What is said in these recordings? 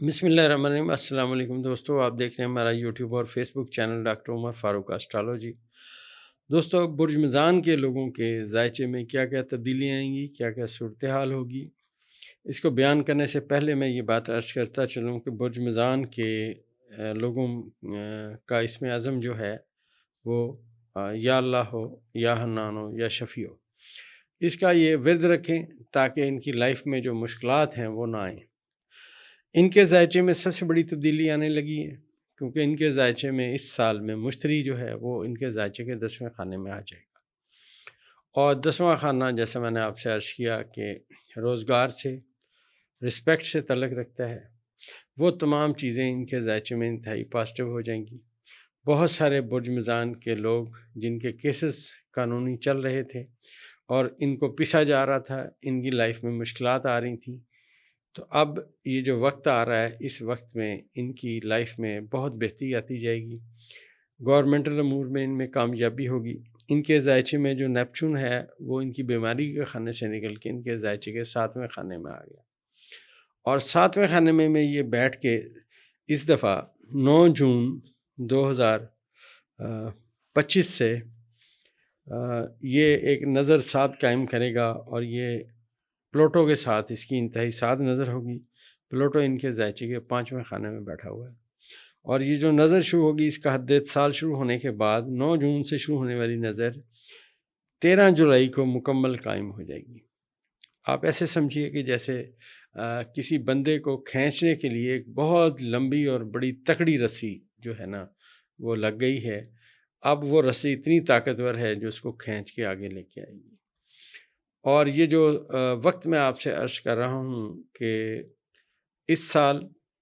بسم اللہ الرحمن الرحیم۔ السلام علیکم دوستو، آپ دیکھ رہے ہیں ہمارا یوٹیوب اور فیس بک چینل ڈاکٹر عمر فاروق اسٹرالوجی۔ دوستو، برج میزان کے لوگوں کے ذائچے میں کیا کیا تبدیلیاں آئیں گی، کیا کیا صورتحال ہوگی، اس کو بیان کرنے سے پہلے میں یہ بات عرض کرتا چلوں کہ برج میزان کے لوگوں کا اسم اعظم جو ہے وہ یا اللہ ہو، یا حنان ہو، یا شفیع ہو۔ اس کا یہ ورد رکھیں تاکہ ان کی لائف میں جو مشکلات ہیں وہ نہ آئیں۔ ان کے ذائچے میں سب سے بڑی تبدیلی آنے لگی ہے کیونکہ ان کے ذائچے میں اس سال میں مشتری جو ہے وہ ان کے ذائچے کے 10ویں خانے میں آ جائے گا، اور 10واں خانہ جیسا میں نے آپ سے عرض کیا کہ روزگار سے، رسپیکٹ سے تعلق رکھتا ہے۔ وہ تمام چیزیں ان کے ذائچے میں انتہائی پازیٹیو ہو جائیں گی۔ بہت سارے برج میزان کے لوگ جن کے کیسز قانونی چل رہے تھے اور ان کو پسا جا رہا تھا، ان کی لائف میں مشکلات آ رہی تھیں، تو اب یہ جو وقت آ رہا ہے اس وقت میں ان کی لائف میں بہت بہتری آتی جائے گی۔ گورنمنٹل امور میں ان میں کامیابی ہوگی۔ ان کے ذائچے میں جو نیپچون ہے وہ ان کی بیماری کے خانے سے نکل کے ان کے ذائچے کے 7ویں خانے میں آ گیا، اور 7ویں خانے میں یہ بیٹھ کے اس دفعہ 9 جون 2025 سے یہ ایک نظر ساتھ قائم کرے گا، اور یہ پلوٹو کے ساتھ اس کی انتہائی ساتھ نظر ہوگی۔ پلوٹو ان کے ذائچے کے 5ویں خانے میں بیٹھا ہوا ہے، اور یہ جو نظر شروع ہوگی اس کا حد سال شروع ہونے کے بعد 9 جون سے شروع ہونے والی نظر 13 جولائی کو مکمل قائم ہو جائے گی۔ آپ ایسے سمجھیے کہ جیسے کسی بندے کو کھینچنے کے لیے ایک بہت لمبی اور بڑی تکڑی رسی جو ہے نا وہ لگ گئی ہے، اب وہ رسی اتنی طاقتور ہے جو اس کو کھینچ کے آگے لے کے آئے گی۔ اور یہ جو وقت میں آپ سے عرض کر رہا ہوں کہ اس سال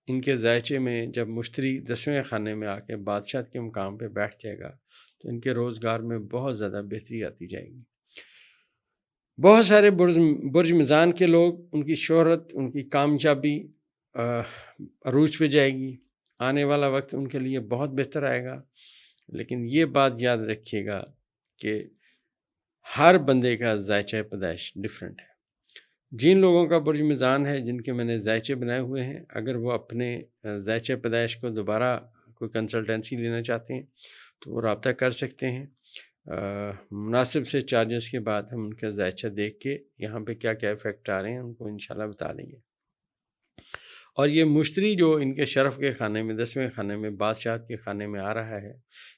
ان کے ذائچے میں جب مشتری 10ویں خانے میں آ کے بادشاہت کے مقام پہ بیٹھ جائے گا تو ان کے روزگار میں بہت زیادہ بہتری آتی جائے گی۔ بہت سارے برج میزان کے لوگ، ان کی شہرت، ان کی کامیابی عروج پہ جائے گی۔ آنے والا وقت ان کے لیے بہت بہتر آئے گا، لیکن یہ بات یاد رکھیے گا کہ ہر بندے کا ذائچہ پیدائش ڈیفرنٹ ہے۔ جن لوگوں کا برج میزان ہے، جن کے میں نے ذائچے بنائے ہوئے ہیں، اگر وہ اپنے ذائچہ پیدائش کو دوبارہ کوئی کنسلٹنسی لینا چاہتے ہیں تو وہ رابطہ کر سکتے ہیں۔ مناسب سے چارجز کے بعد ہم ان کا ذائچہ دیکھ کے یہاں پہ کیا کیا ایفیکٹ آ رہے ہیں ان کو انشاءاللہ بتا دیں گے۔ اور یہ مشتری جو ان کے شرف کے خانے میں 10ویں خانے میں بادشاہت کے خانے میں آ رہا ہے،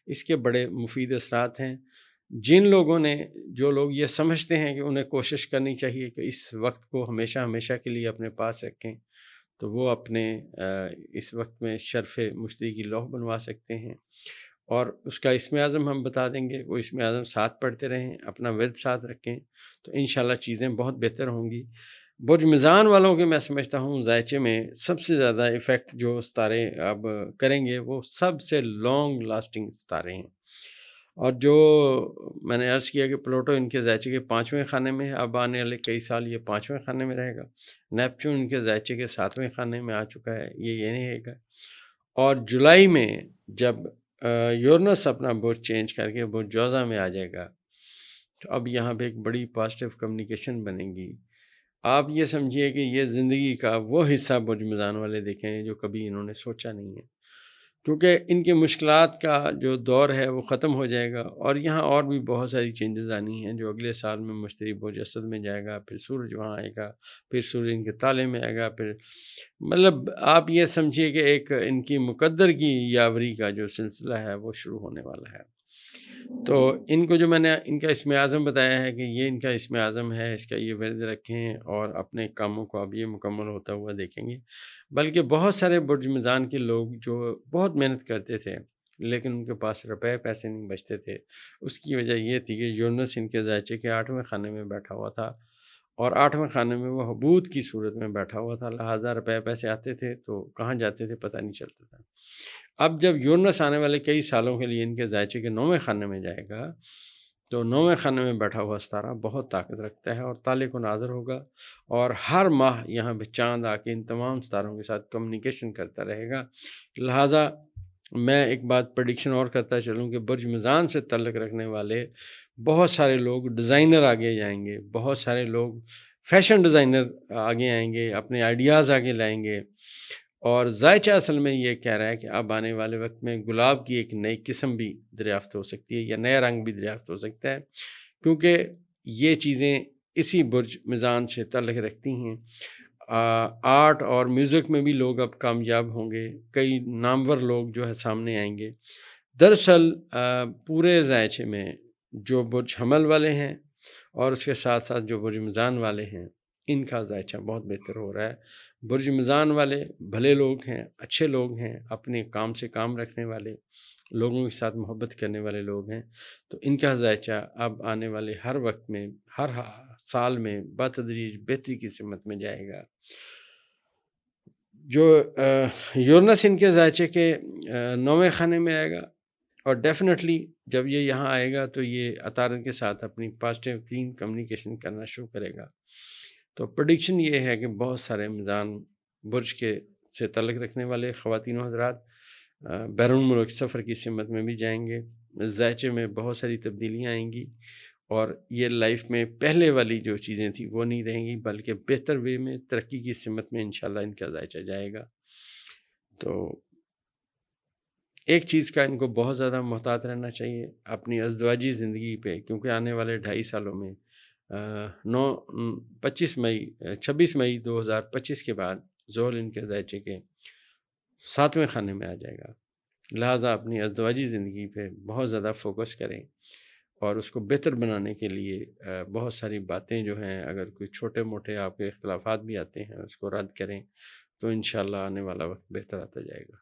اس کے بڑے مفید اثرات ہیں۔ جن لوگوں نے، جو لوگ یہ سمجھتے ہیں کہ انہیں کوشش کرنی چاہیے کہ اس وقت کو ہمیشہ ہمیشہ کے لیے اپنے پاس رکھیں، تو وہ اپنے اس وقت میں شرف مشتری کی لوح بنوا سکتے ہیں، اور اس کا اسم اعظم ہم بتا دیں گے۔ وہ اسم اعظم ساتھ پڑھتے رہیں، اپنا ورد ساتھ رکھیں، تو انشاءاللہ چیزیں بہت بہتر ہوں گی۔ برج میزان والوں کے میں سمجھتا ہوں ذائچے میں سب سے زیادہ ایفیکٹ جو ستارے اب کریں گے وہ سب سے لانگ لاسٹنگ ستارے ہیں، اور جو میں نے عرض کیا کہ پلوٹو ان کے ذائچے کے 5ویں خانے میں ہے، اب آنے والے کئی سال یہ 5ویں خانے میں رہے گا۔ نیپچون ان کے ذائچے کے 7ویں خانے میں آ چکا ہے، یہ نہیں رہے گا۔ اور جولائی میں جب یورنس اپنا برج چینج کر کے برج جوزہ میں آ جائے گا تو اب یہاں پہ ایک بڑی پازیٹیو کمیونیکیشن بنے گی۔ آپ یہ سمجھیے کہ یہ زندگی کا وہ حصہ برج میزان والے دیکھیں گے جو کبھی انہوں نے سوچا نہیں ہے، کیونکہ ان کی مشکلات کا جو دور ہے وہ ختم ہو جائے گا، اور یہاں اور بھی بہت ساری چینجز آنی ہیں۔ جو اگلے سال میں مشتری برج اسد میں جائے گا، پھر سورج وہاں آئے گا، پھر سورج ان کے تالے میں آئے گا، پھر مطلب آپ یہ سمجھیے کہ ایک ان کی مقدر کی یاوری کا جو سلسلہ ہے وہ شروع ہونے والا ہے۔ تو ان کو جو میں نے ان کا اسم اعظم بتایا ہے کہ یہ ان کا اسم اعظم ہے، اس کا یہ ورد رکھیں اور اپنے کاموں کو اب یہ مکمل ہوتا ہوا دیکھیں گے۔ بلکہ بہت سارے برج میزان کے لوگ جو بہت محنت کرتے تھے لیکن ان کے پاس روپے پیسے نہیں بچتے تھے، اس کی وجہ یہ تھی کہ یونس ان کے ذائچے کے 8ویں خانے میں بیٹھا ہوا تھا، اور 8ویں خانے میں وہ حبوط کی صورت میں بیٹھا ہوا تھا، لہٰذا روپے پیسے آتے تھے تو کہاں جاتے تھے پتہ نہیں چلتا تھا۔ اب جب یونس آنے والے کئی سالوں کے لیے ان کے ذائچے کے 9ویں خانے میں جائے گا تو 9ویں خانے میں بیٹھا ہوا ستارہ بہت طاقت رکھتا ہے اور تالے کو ناظر ہوگا، اور ہر ماہ یہاں پہ چاند آ کے ان تمام ستاروں کے ساتھ کمیونیکیشن کرتا رہے گا۔ لہٰذا میں ایک بات پریڈکشن اور کرتا چلوں کہ برج میزان سے تعلق رکھنے والے بہت سارے لوگ ڈیزائنر آگے جائیں گے، بہت سارے لوگ فیشن ڈیزائنر آگے آئیں گے، اپنے آئیڈیاز آگے لائیں گے۔ اور ذائچہ اصل میں یہ کہہ رہا ہے کہ اب آنے والے وقت میں گلاب کی ایک نئی قسم بھی دریافت ہو سکتی ہے، یا نیا رنگ بھی دریافت ہو سکتا ہے، کیونکہ یہ چیزیں اسی برج میزان سے تعلق رکھتی ہیں۔ آرٹ اور میوزک میں بھی لوگ اب کامیاب ہوں گے، کئی نامور لوگ جو ہے سامنے آئیں گے۔ دراصل پورے ذائچے میں جو برج حمل والے ہیں اور اس کے ساتھ ساتھ جو برج میزان والے ہیں، ان کا ذائچہ بہت بہتر ہو رہا ہے۔ برج میزان والے بھلے لوگ ہیں، اچھے لوگ ہیں، اپنے کام سے کام رکھنے والے، لوگوں کے ساتھ محبت کرنے والے لوگ ہیں، تو ان کا ذائچہ اب آنے والے ہر وقت میں، ہر سال میں بتدریج بہتری کی سمت میں جائے گا۔ جو یورنس ان کے ذائچے کے 9ویں خانے میں آئے گا، اور ڈیفینیٹلی جب یہ یہاں آئے گا تو یہ عطارد کے ساتھ اپنی پازیٹیو تین کمیونیکیشن کرنا شروع کرے گا۔ تو پریڈکشن یہ ہے کہ بہت سارے میزان برج کے سے تعلق رکھنے والے خواتین و حضرات بیرون ملک سفر کی سمت میں بھی جائیں گے، ذائچے میں بہت ساری تبدیلیاں آئیں گی، اور یہ لائف میں پہلے والی جو چیزیں تھیں وہ نہیں رہیں گی، بلکہ بہتر وے میں ترقی کی سمت میں انشاءاللہ ان کا ذائچہ جائے گا۔ تو ایک چیز کا ان کو بہت زیادہ محتاط رہنا چاہیے اپنی ازدواجی زندگی پہ، کیونکہ آنے والے 2.5 سالوں میں 26 مئی 2025 کے بعد زحل ان کے ذائچے کے 7ویں خانے میں آ جائے گا۔ لہٰذا اپنی ازدواجی زندگی پہ بہت زیادہ فوکس کریں، اور اس کو بہتر بنانے کے لیے بہت ساری باتیں جو ہیں، اگر کوئی چھوٹے موٹے آپ کے اختلافات بھی آتے ہیں اس کو رد کریں، تو انشاءاللہ آنے والا وقت بہتر آتا جائے گا۔